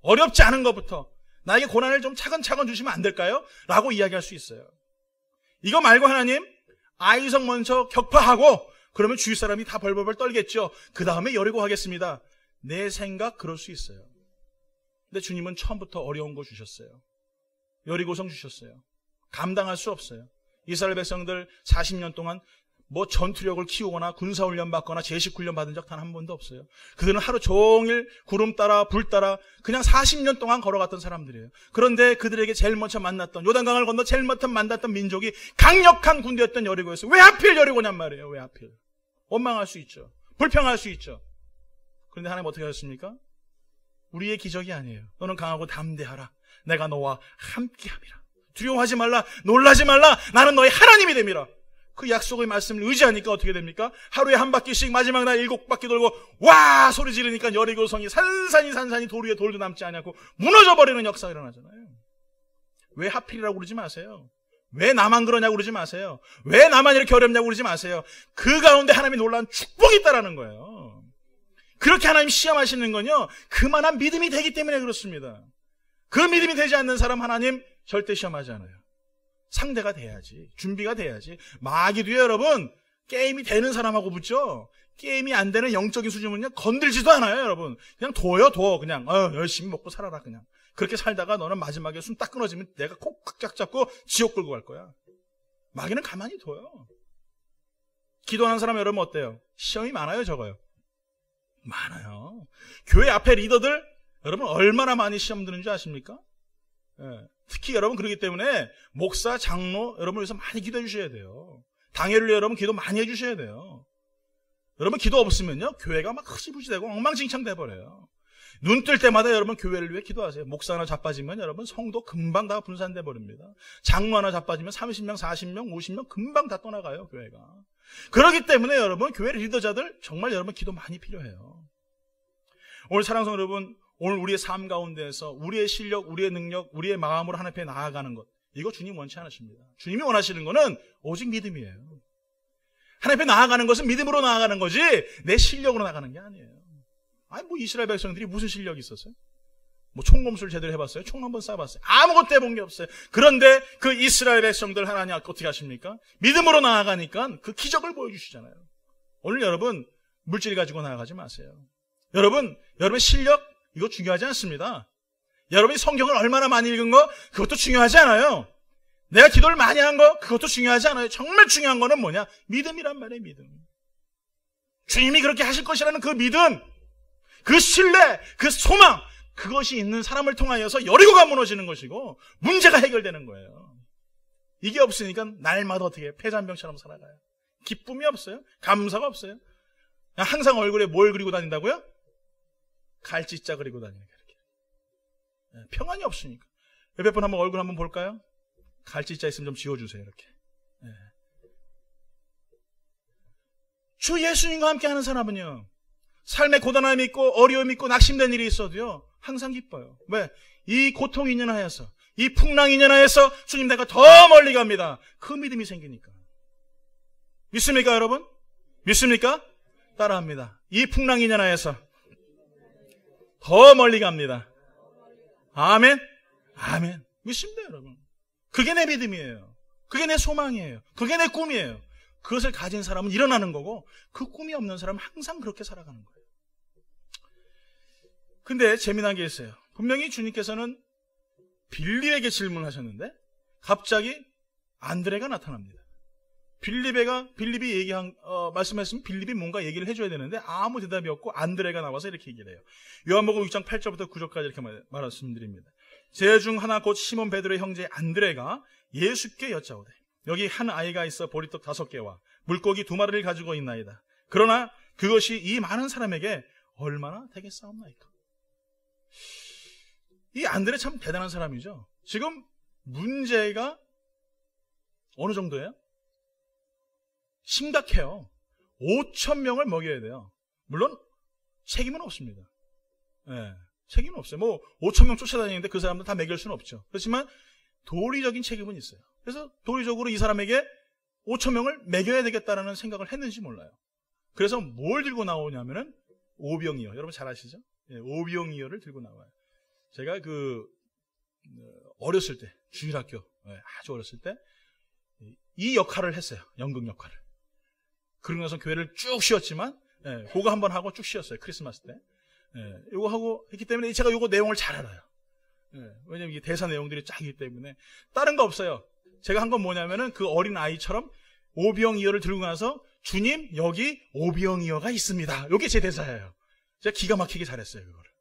어렵지 않은 것부터, 나에게 고난을 좀 차근차근 주시면 안 될까요? 라고 이야기할 수 있어요. 이거 말고 하나님, 아이성 먼저 격파하고, 그러면 주위 사람이 다 벌벌벌 떨겠죠. 그 다음에 여리고 하겠습니다. 내 생각 그럴 수 있어요. 근데 주님은 처음부터 어려운 거 주셨어요. 여리고성 주셨어요. 감당할 수 없어요. 이스라엘 백성들 40년 동안 뭐 전투력을 키우거나 군사훈련 받거나 제식훈련 받은 적 단 한 번도 없어요. 그들은 하루 종일 구름 따라 불 따라 그냥 40년 동안 걸어갔던 사람들이에요. 그런데 그들에게 제일 먼저 만났던, 요단강을 건너 제일 먼저 만났던 민족이 강력한 군대였던 여리고였어요. 왜 하필 여리고냔 말이에요. 왜 하필. 원망할 수 있죠. 불평할 수 있죠. 그런데 하나님 어떻게 하셨습니까? 우리의 기적이 아니에요. 너는 강하고 담대하라. 내가 너와 함께함이라. 두려워하지 말라. 놀라지 말라. 나는 너의 하나님이 됨이라. 그 약속의 말씀을 의지하니까 어떻게 됩니까? 하루에 한 바퀴씩 마지막 날 7바퀴 돌고 와 소리 지르니까 여리고성이 산산이 돌 위에 돌도 남지 않고 무너져 버리는 역사가 일어나잖아요. 왜 하필이라고 그러지 마세요. 왜 나만 그러냐고 그러지 마세요. 왜 나만 이렇게 어렵냐고 그러지 마세요. 그 가운데 하나님이 놀라운 축복이 있다라는 거예요. 그렇게 하나님 시험하시는 건요, 그만한 믿음이 되기 때문에 그렇습니다. 그 믿음이 되지 않는 사람 하나님 절대 시험하지 않아요. 상대가 돼야지. 준비가 돼야지. 마귀도요, 여러분, 게임이 되는 사람하고 붙죠? 게임이 안 되는 영적인 수준은요, 건들지도 않아요, 여러분. 그냥 둬요. 그냥, 열심히 먹고 살아라, 그냥. 그렇게 살다가 너는 마지막에 숨 딱 끊어지면 내가 콕 꽉 잡고 지옥 끌고 갈 거야. 마귀는 가만히 둬요. 기도하는 사람 여러분 어때요? 시험이 많아요, 적어요? 많아요. 교회 앞에 리더들, 여러분 얼마나 많이 시험 드는 줄 아십니까? 예. 특히 여러분 그렇기 때문에 목사, 장로 여러분 위해서 많이 기도해 주셔야 돼요. 당회를 여러분 기도 많이 해 주셔야 돼요. 여러분 기도 없으면요 교회가 막 흐지부지되고 엉망진창 돼버려요. 눈 뜰 때마다 여러분 교회를 위해 기도하세요. 목사 하나 자빠지면 여러분 성도 금방 다 분산돼 버립니다. 장로 하나 자빠지면 30명, 40명, 50명 금방 다 떠나가요, 교회가. 그렇기 때문에 여러분 교회 리더자들 정말 여러분 기도 많이 필요해요. 오늘 사랑성 여러분, 오늘 우리의 삶 가운데에서 우리의 실력, 우리의 능력, 우리의 마음으로 하나님 앞에 나아가는 것, 이거 주님 원치 않으십니다. 주님이 원하시는 거는 오직 믿음이에요. 하나님 앞에 나아가는 것은 믿음으로 나아가는 거지 내 실력으로 나가는 게 아니에요. 아니 뭐 이스라엘 백성들이 무슨 실력이 있었어요? 뭐 총검술 제대로 해봤어요? 총 한번 쏴봤어요? 아무것도 해본 게 없어요. 그런데 그 이스라엘 백성들 하나님 어떻게 하십니까? 믿음으로 나아가니까 그 기적을 보여주시잖아요. 오늘 여러분 물질 가지고 나아가지 마세요. 여러분의 실력 이거 중요하지 않습니다. 여러분이 성경을 얼마나 많이 읽은 거 그것도 중요하지 않아요. 내가 기도를 많이 한 거 그것도 중요하지 않아요. 정말 중요한 거는 뭐냐? 믿음이란 말이에요. 믿음. 주님이 그렇게 하실 것이라는 그 믿음, 그 신뢰, 그 소망, 그것이 있는 사람을 통하여서 여리고가 무너지는 것이고 문제가 해결되는 거예요. 이게 없으니까 날마다 어떻게 해요? 폐잔병처럼 살아가요. 기쁨이 없어요. 감사가 없어요. 항상 얼굴에 뭘 그리고 다닌다고요? 갈짓자 그리고 다니니까 이렇게. 평안이 없으니까. 옆에 분 한번 얼굴 한번 볼까요? 갈짓자 있으면 좀 지워주세요. 이렇게. 주 예수님과 함께 하는 사람은요, 삶에 고단함이 있고 어려움이 있고 낙심된 일이 있어도요 항상 기뻐요. 왜? 이 고통 인연하여서, 이 풍랑 인연하여서 주님 내가 더 멀리 갑니다. 그 믿음이 생기니까. 믿습니까 여러분? 믿습니까? 따라합니다. 이 풍랑 인연하여서 더 멀리 갑니다. 아멘? 아멘. 믿습니다 여러분. 그게 내 믿음이에요. 그게 내 소망이에요. 그게 내 꿈이에요. 그것을 가진 사람은 일어나는 거고 그 꿈이 없는 사람은 항상 그렇게 살아가는 거예요. 근데 재미난 게 있어요. 분명히 주님께서는 빌립에게 질문하셨는데 갑자기 안드레가 나타납니다. 빌립이 말씀했으면 빌립이 뭔가 얘기를 해줘야 되는데 아무 대답이 없고 안드레가 나와서 이렇게 얘기를 해요. 요한복음 6장 8절부터 9절까지 이렇게 말씀드립니다. 제 중 하나 곧 시몬 베드로의 형제 안드레가 예수께 여짜오되 여기 한 아이가 있어 보리떡 5개와 물고기 2마리를 가지고 있나이다. 그러나 그것이 이 많은 사람에게 얼마나 되겠사옵나이까. 이 안드레 참 대단한 사람이죠. 지금 문제가 어느 정도예요? 심각해요. 5,000명을 먹여야 돼요. 물론 책임은 없습니다. 네, 책임은 없어요. 뭐 5,000명 쫓아다니는데 그 사람들 다 먹일 수는 없죠. 그렇지만 도리적인 책임은 있어요. 그래서 도리적으로 이 사람에게 5,000명을 먹여야 되겠다라는 생각을 했는지 몰라요. 그래서 뭘 들고 나오냐면은 오병이어. 여러분 잘 아시죠? 예, 오병이어를 들고 나와요. 제가 어렸을 때, 주일학교, 아주 어렸을 때 이 역할을 했어요. 연극 역할을. 그러고 나서 교회를 쭉 쉬었지만, 그거 한번 하고 쭉 쉬었어요. 크리스마스 때. 이거 하고 했기 때문에 제가 이거 내용을 잘 알아요. 왜냐면 이게 대사 내용들이 쫙이기 때문에. 다른 거 없어요. 제가 한 건 뭐냐면은 그 어린 아이처럼 오병이어를 들고 가서 주님, 여기 오병이어가 있습니다. 이게 제 대사예요. 제가 기가 막히게 잘했어요, 그거를.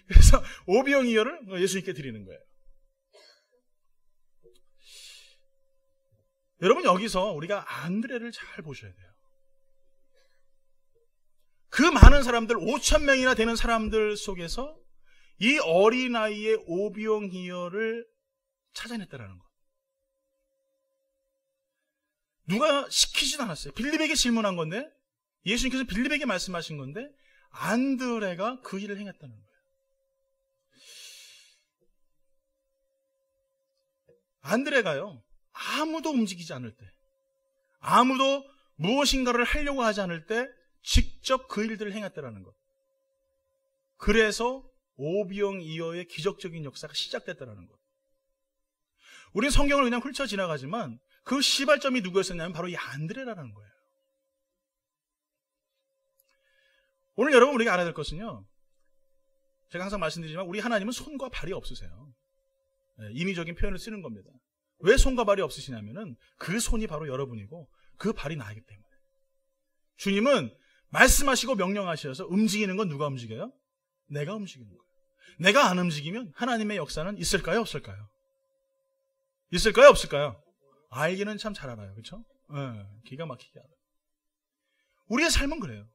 그래서 오병이어를 예수님께 드리는 거예요. 여러분, 여기서 우리가 안드레를 잘 보셔야 돼요. 그 많은 사람들, 5,000명이나 되는 사람들 속에서 이 어린아이의 오병이어를 찾아냈다라는 것. 누가 시키지도 않았어요. 빌립에게 질문한 건데, 예수님께서 빌립에게 말씀하신 건데, 안드레가 그 일을 행했다는 거예요. 안드레가요, 아무도 움직이지 않을 때, 아무도 무엇인가를 하려고 하지 않을 때 직접 그 일들을 행했다는 것. 그래서 오병이어의 기적적인 역사가 시작됐다는 것. 우리는 성경을 그냥 훑쳐 지나가지만 그 시발점이 누구였었냐면 바로 이 안드레라는 거예요. 오늘 여러분 우리가 알아야 될 것은요, 제가 항상 말씀드리지만 우리 하나님은 손과 발이 없으세요. 인위적인 표현을 쓰는 겁니다. 왜 손과 발이 없으시냐면은 그 손이 바로 여러분이고 그 발이 나이기 때문에. 주님은 말씀하시고 명령하셔서 움직이는 건 누가 움직여요? 내가 움직이는 거예요. 내가 안 움직이면 하나님의 역사는 있을까요? 없을까요? 있을까요? 없을까요? 알기는 참 잘 알아요. 그렇죠? 기가 막히게 알아요. 우리의 삶은 그래요.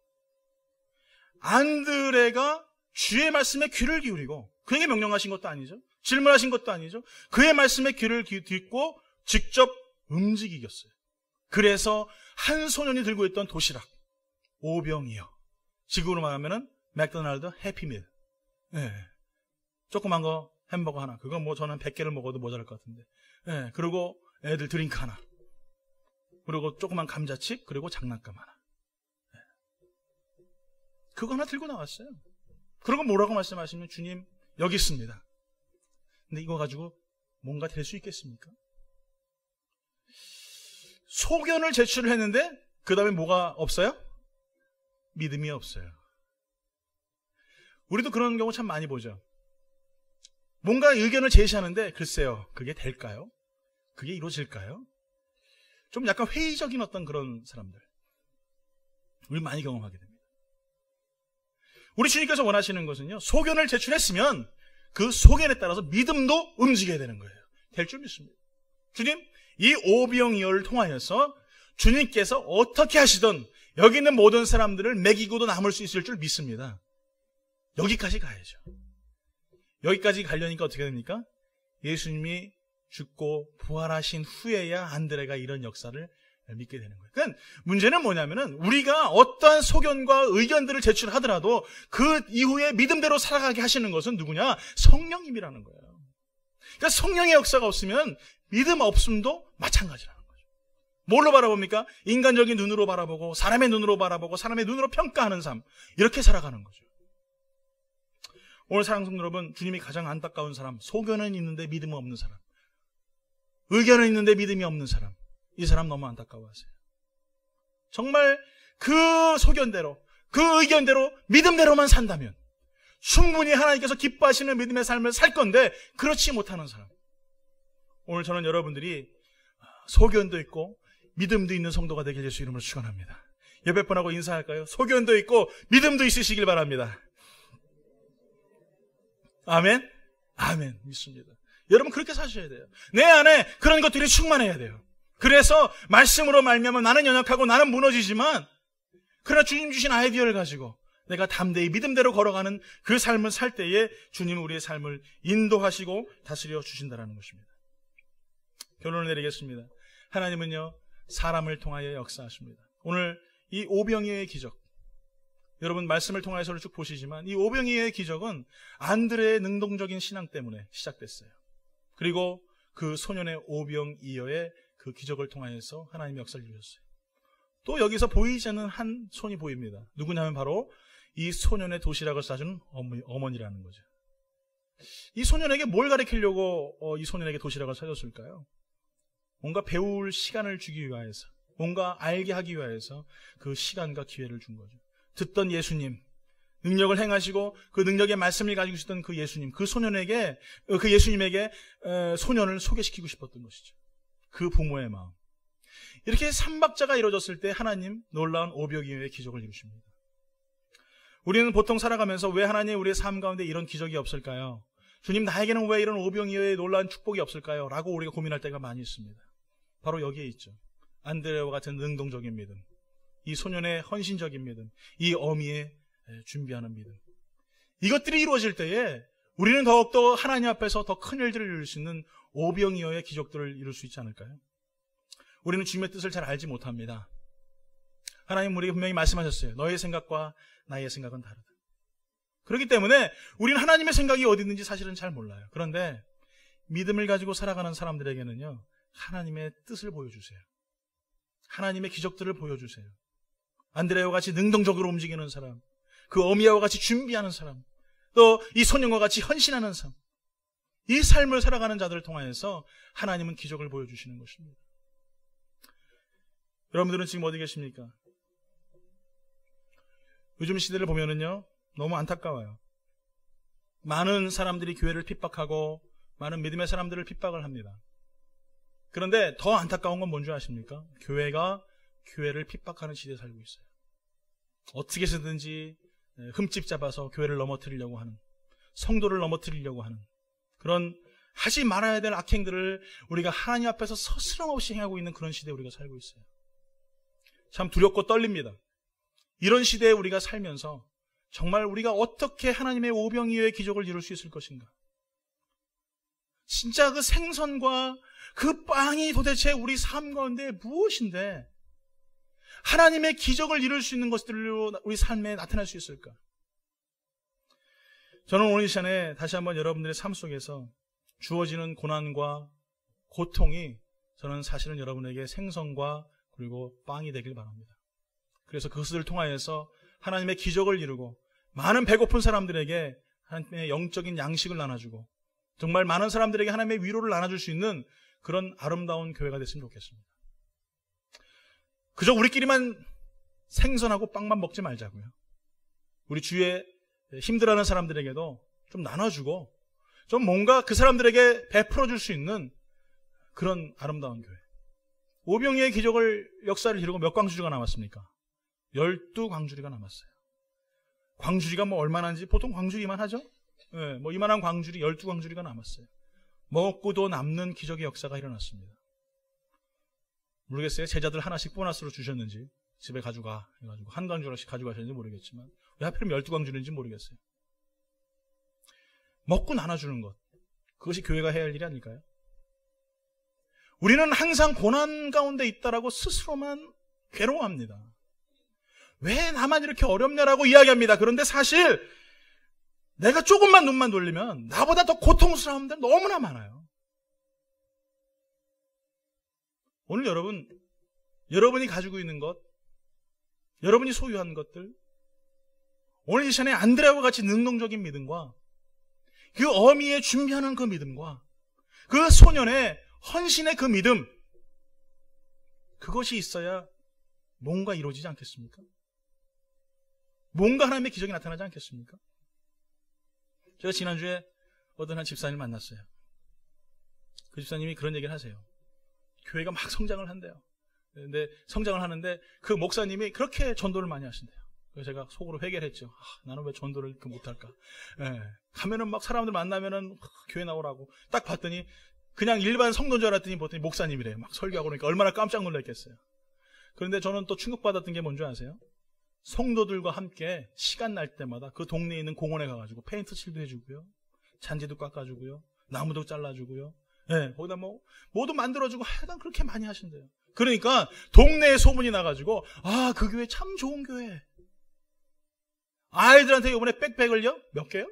안드레가 주의 말씀에 귀를 기울이고, 그에게 명령하신 것도 아니죠. 질문하신 것도 아니죠. 그의 말씀에 귀를 듣고 직접 움직이겠어요. 그래서 한 소년이 들고 있던 도시락, 오병이어. 지금으로 말하면은 맥도날드 해피밀. 조그만 거 햄버거 하나. 그거 뭐 저는 100개를 먹어도 모자랄 것 같은데. 그리고 애들 드링크 하나. 그리고 조그만 감자칩, 그리고 장난감 하나. 그거 하나 들고 나왔어요. 그리고 뭐라고 말씀하시면, 주님, 여기 있습니다. 근데 이거 가지고 뭔가 될 수 있겠습니까? 소견을 제출을 했는데 그 다음에 뭐가 없어요? 믿음이 없어요. 우리도 그런 경우 참 많이 보죠. 뭔가 의견을 제시하는데 글쎄요, 그게 될까요? 그게 이루어질까요? 좀 약간 회의적인 어떤 그런 사람들, 우리 많이 경험하게 됩니다. 우리 주님께서 원하시는 것은요, 소견을 제출했으면 그 소견에 따라서 믿음도 움직여야 되는 거예요. 될 줄 믿습니다. 주님, 이 오병이어를 통하여서 주님께서 어떻게 하시든 여기 있는 모든 사람들을 먹이고도 남을 수 있을 줄 믿습니다. 여기까지 가야죠. 여기까지 가려니까 어떻게 됩니까? 예수님이 죽고 부활하신 후에야 안드레가 이런 역사를 믿게 되는 거예요. 그러니까 문제는 뭐냐면은 우리가 어떠한 소견과 의견들을 제출하더라도 그 이후에 믿음대로 살아가게 하시는 것은 누구냐? 성령님이라는 거예요. 그러니까 성령의 역사가 없으면 믿음 없음도 마찬가지라는 거죠. 뭘로 바라봅니까? 인간적인 눈으로 바라보고 사람의 눈으로 바라보고 사람의 눈으로 평가하는 삶, 이렇게 살아가는 거죠. 오늘 사랑하는 성도 여러분, 주님이 가장 안타까운 사람, 소견은 있는데 믿음이 없는 사람, 의견은 있는데 믿음이 없는 사람, 이 사람 너무 안타까워하세요. 정말 그 소견대로, 그 의견대로, 믿음대로만 산다면 충분히 하나님께서 기뻐하시는 믿음의 삶을 살 건데 그렇지 못하는 사람. 오늘 저는 여러분들이 소견도 있고 믿음도 있는 성도가 되게 예수 이름으로 축원합니다. 옆에 분하고 인사할까요? 소견도 있고 믿음도 있으시길 바랍니다. 아멘? 아멘. 믿습니다. 여러분 그렇게 사셔야 돼요. 내 안에 그런 것들이 충만해야 돼요. 그래서 말씀으로 말미암아 나는 연약하고 나는 무너지지만, 그러나 주님 주신 아이디어를 가지고 내가 담대히 믿음대로 걸어가는 그 삶을 살 때에 주님은 우리의 삶을 인도하시고 다스려 주신다는 것입니다. 결론을 내리겠습니다. 하나님은요, 사람을 통하여 역사하십니다. 오늘 이 오병이어의 기적, 여러분 말씀을 통해서 쭉 보시지만 이 오병이어의 기적은 안드레의 능동적인 신앙 때문에 시작됐어요. 그리고 그 소년의 오병이어의 그 기적을 통하여서 하나님의 역사를 이루셨어요. 또 여기서 보이지 않는 한 손이 보입니다. 누구냐면 바로 이 소년의 도시락을 싸준 어머니라는 거죠. 이 소년에게 뭘 가르치려고 이 소년에게 도시락을 사줬을까요? 뭔가 배울 시간을 주기 위하여서, 뭔가 알게 하기 위하여서 그 시간과 기회를 준 거죠. 듣던 예수님, 능력을 행하시고 그 능력의 말씀을 가지고 있었던 그 예수님, 그 소년에게, 그 예수님에게 소년을 소개시키고 싶었던 것이죠. 그 부모의 마음. 이렇게 삼박자가 이루어졌을 때 하나님 놀라운 오병이어의 기적을 이루십니다. 우리는 보통 살아가면서 왜 하나님 우리의 삶 가운데 이런 기적이 없을까요? 주님, 나에게는 왜 이런 오병이어의 놀라운 축복이 없을까요? 라고 우리가 고민할 때가 많이 있습니다. 바로 여기에 있죠. 안드레와 같은 능동적인 믿음, 이 소년의 헌신적인 믿음, 이 어미의 준비하는 믿음, 이것들이 이루어질 때에 우리는 더욱더 하나님 앞에서 더 큰 일들을 이룰 수 있는 오병이어의 기적들을 이룰 수 있지 않을까요? 우리는 주님의 뜻을 잘 알지 못합니다. 하나님 우리에게 분명히 말씀하셨어요. 너의 생각과 나의 생각은 다르다. 그렇기 때문에 우리는 하나님의 생각이 어디 있는지 사실은 잘 몰라요. 그런데 믿음을 가지고 살아가는 사람들에게는요, 하나님의 뜻을 보여주세요. 하나님의 기적들을 보여주세요. 안드레와 같이 능동적으로 움직이는 사람, 그 어미야와 같이 준비하는 사람, 또 이 소년과 같이 헌신하는 삶, 이 삶을 살아가는 자들을 통하여서 하나님은 기적을 보여주시는 것입니다. 여러분들은 지금 어디 계십니까? 요즘 시대를 보면은요, 너무 안타까워요. 많은 사람들이 교회를 핍박하고 많은 믿음의 사람들을 핍박을 합니다. 그런데 더 안타까운 건 뭔지 아십니까? 교회가 교회를 핍박하는 시대에 살고 있어요. 어떻게 해서든지 흠집 잡아서 교회를 넘어뜨리려고 하는, 성도를 넘어뜨리려고 하는 그런 하지 말아야 될 악행들을 우리가 하나님 앞에서 서스럼없이 행하고 있는 그런 시대에 우리가 살고 있어요. 참 두렵고 떨립니다. 이런 시대에 우리가 살면서 정말 우리가 어떻게 하나님의 오병이어의 기적을 이룰 수 있을 것인가? 진짜 그 생선과 그 빵이 도대체 우리 삶 가운데 무엇인데 하나님의 기적을 이룰 수 있는 것들로 우리 삶에 나타날 수 있을까? 저는 오늘 이 시간에 다시 한번 여러분들의 삶 속에서 주어지는 고난과 고통이 저는 사실은 여러분에게 생선과 그리고 빵이 되길 바랍니다. 그래서 그것을 통하여서 하나님의 기적을 이루고 많은 배고픈 사람들에게 하나님의 영적인 양식을 나눠주고 정말 많은 사람들에게 하나님의 위로를 나눠줄 수 있는 그런 아름다운 교회가 됐으면 좋겠습니다. 그저 우리끼리만 생선하고 빵만 먹지 말자고요. 우리 주위에 힘들어하는 사람들에게도 좀 나눠주고 좀 뭔가 그 사람들에게 베풀어줄 수 있는 그런 아름다운 교회. 오병이어의 기적을 역사를 이루고 몇 광주리가 남았습니까? 12광주리가 남았어요. 광주리가 뭐 얼마나인지 보통 광주리만 하죠? 네, 뭐 이만한 광주리 12광주리가 남았어요. 먹고도 남는 기적의 역사가 일어났습니다. 모르겠어요. 제자들 하나씩 보너스로 주셨는지 집에 가져가 해가지고 한 광주씩 가져가셨는지 모르겠지만 왜 하필이면 12광주리인지 모르겠어요. 먹고 나눠주는 것, 그것이 교회가 해야 할 일이 아닐까요? 우리는 항상 고난 가운데 있다라고 스스로만 괴로워합니다. 왜 나만 이렇게 어렵냐라고 이야기합니다. 그런데 사실 내가 조금만 눈만 돌리면 나보다 더 고통스러운 사람들 너무나 많아요. 오늘 여러분이 가지고 있는 것, 여러분이 소유한 것들, 오늘 이 시간에 안드레와 같이 능동적인 믿음과 그 어미의 준비하는 그 믿음과 그 소년의 헌신의 그 믿음, 그것이 있어야 뭔가 이루어지지 않겠습니까? 뭔가 하나님의 기적이 나타나지 않겠습니까? 제가 지난주에 어떤 한 집사님을 만났어요. 그 집사님이 그런 얘기를 하세요. 교회가 막 성장을 한대요. 근데 성장을 하는데 그 목사님이 그렇게 전도를 많이 하신대요. 그래서 제가 속으로 회개를 했죠. 나는 왜 전도를 이렇게 못할까? 가면은 막 사람들 만나면은 교회 나오라고 딱 봤더니 그냥 일반 성도인 줄 알았더니 보더니 목사님이래요. 막 설교하고 그러니까 얼마나 깜짝 놀랐겠어요. 그런데 저는 또 충격받았던 게 뭔지 아세요? 성도들과 함께 시간 날 때마다 그 동네에 있는 공원에 가가지고 페인트 칠도 해주고요, 잔디도 깎아주고요, 나무도 잘라주고요, 예, 거기다 뭐 뭐도 만들어주고 하여간 그렇게 많이 하신대요. 그러니까 동네에 소문이 나가지고 아, 그 교회 참 좋은 교회. 아이들한테 이번에 백팩을요? 몇 개요?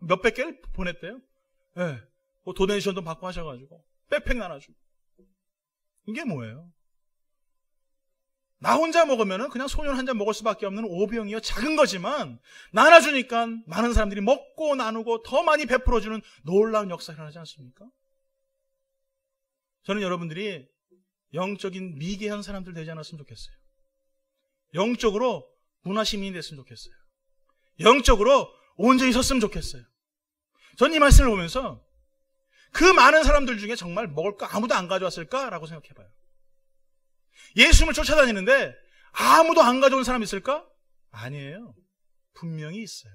몇백 개를 보냈대요. 예, 뭐 도네이션도 받고 하셔가지고 백팩 나눠주고. 이게 뭐예요? 나 혼자 먹으면 그냥 소년 한 잔 먹을 수밖에 없는 오병이요, 작은 거지만 나눠주니까 많은 사람들이 먹고 나누고 더 많이 베풀어주는 놀라운 역사가 일어나지 않습니까? 저는 여러분들이 영적인 미개한 사람들 되지 않았으면 좋겠어요. 영적으로 문화시민이 됐으면 좋겠어요. 영적으로 온전히 섰으면 좋겠어요. 저는 이 말씀을 보면서 그 많은 사람들 중에 정말 먹을 거 아무도 안 가져왔을까라고 생각해봐요. 예수님을 쫓아다니는데 아무도 안 가져온 사람 있을까? 아니에요. 분명히 있어요.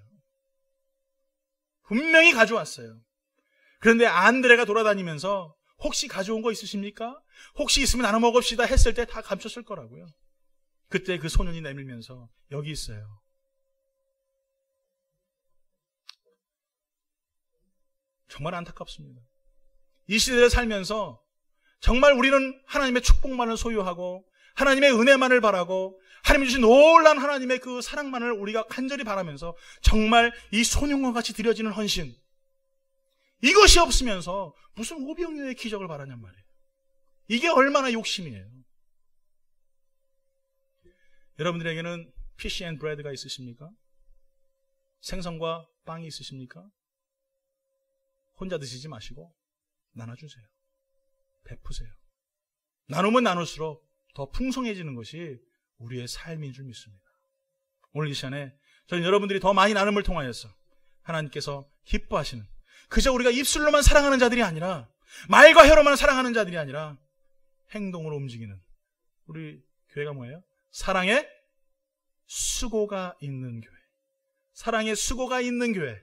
분명히 가져왔어요. 그런데 안드레가 돌아다니면서 혹시 가져온 거 있으십니까? 혹시 있으면 나눠 먹읍시다 했을 때 다 감췄을 거라고요. 그때 그 소년이 내밀면서 여기 있어요. 정말 안타깝습니다. 이 시대를 살면서 정말 우리는 하나님의 축복만을 소유하고 하나님의 은혜만을 바라고 하나님이 주신 놀라운 하나님의 그 사랑만을 우리가 간절히 바라면서 정말 이 소년과 같이 드려지는 헌신, 이것이 없으면서 무슨 오병이어의 기적을 바라냔 말이에요. 이게 얼마나 욕심이에요. 여러분들에게는 피쉬 앤 브레드가 있으십니까? 생선과 빵이 있으십니까? 혼자 드시지 마시고 나눠주세요. 베푸세요. 나누면 나눌수록 더 풍성해지는 것이 우리의 삶인 줄 믿습니다. 오늘 이 시간에 저는 여러분들이 더 많이 나눔을 통하여서 하나님께서 기뻐하시는, 그저 우리가 입술로만 사랑하는 자들이 아니라, 말과 혀로만 사랑하는 자들이 아니라 행동으로 움직이는 우리 교회가 뭐예요? 사랑의 수고가 있는 교회. 사랑의 수고가 있는 교회.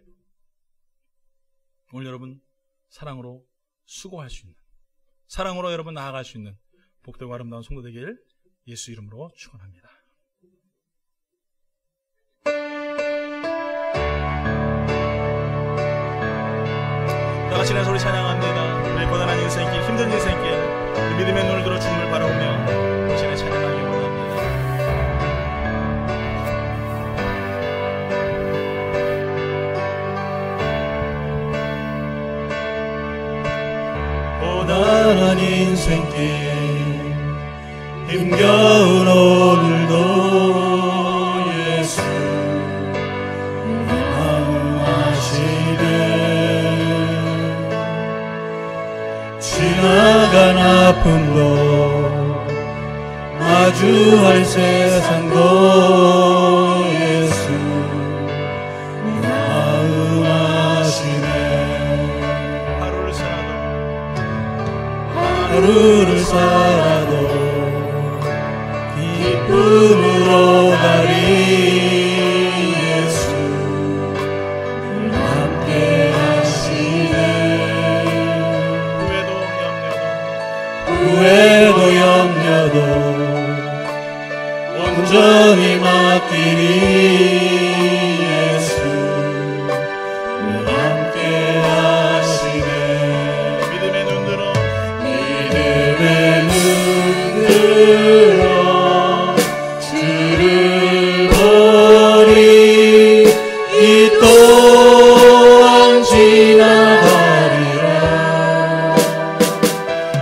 오늘 여러분 사랑으로 수고할 수 있는, 사랑으로 여러분 나아갈 수 있는 복되고 아름다운 성도 되길 예수 이름으로 축원합니다. 다 같이 내 소리 찬양합니다. 우리의 고단한 인생길, 힘든 인생길, 믿음의 눈을 들어 주님을 바라보며 당신의 찬양하기 원합니다. 고단한 인생길 힘겨운 오늘도 예수 마음하시네. 지나간 아픔도 마주할 세상도 예수 마음하시네. 하루를 살아도 기쁨으로 가리 예수 함께 하시네. 후회도 염려도 온전히 맡기리 예수 함께 하시네. 믿음의 눈 들어 주를 보리. 이 또한 지나가리라.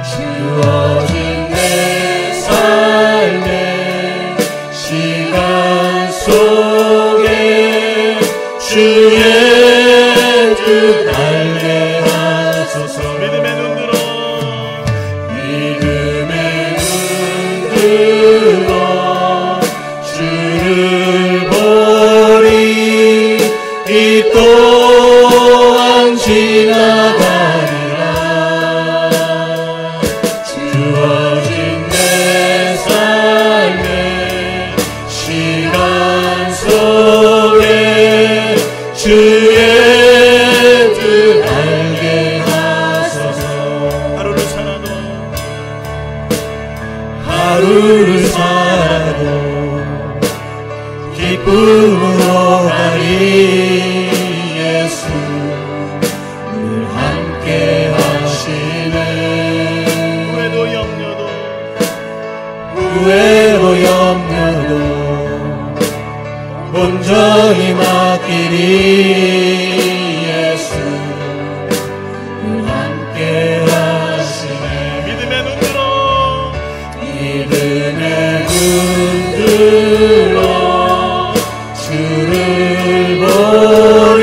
주어진 내 삶의 시간 속에 주의 뜻 알게 하소서. 믿음의 눈 들어 주를 보리. 이 또한 지나가리라. 주어진 내 삶의 시간 속에 주의 뜻 알게 하소서. 하루를 살아도 기쁨으로 가리 예수 늘 함께 하시네 후회도 염려도 온전히 맡기리 예수 늘 함께 하시네 믿음의 눈 들어 주를 보리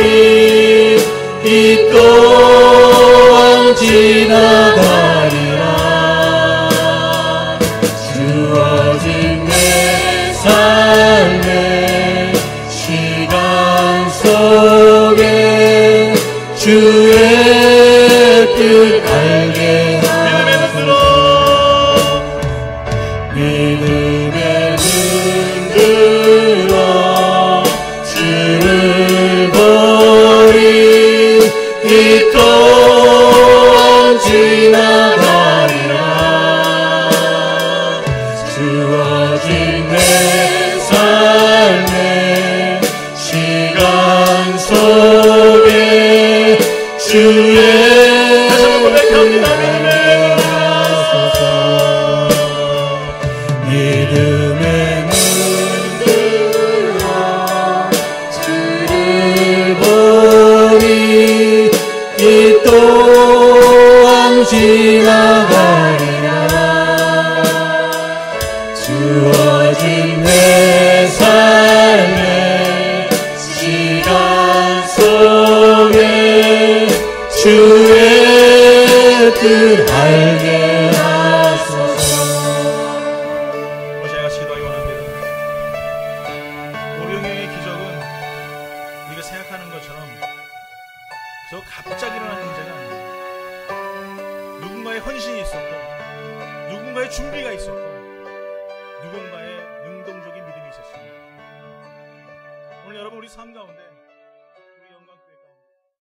이 또한 지나가리라 주어진 내 삶의 시간 속에 주의 뜻 알게 하소서 믿음의 눈 들어 주를 보리 이 또한 지나가리라 주어진 내 삶의 시간 속에 주의 믿음의 눈 들어 주를 보리 이 또한 지나가리라 주어진 내 삶의 시간 속에 주의 뜻 알게 하소서 제가 기도하기 원합니다. 오병이어의 기적은 우리가 생각하는 것처럼 저 갑자기 일어난 문제가 아니에요. 누군가의 헌신이 있었고 누군가의 준비가 있었고 누군가의 능동적인 믿음이 있었습니다. 오늘 여러분 우리 삶 가운데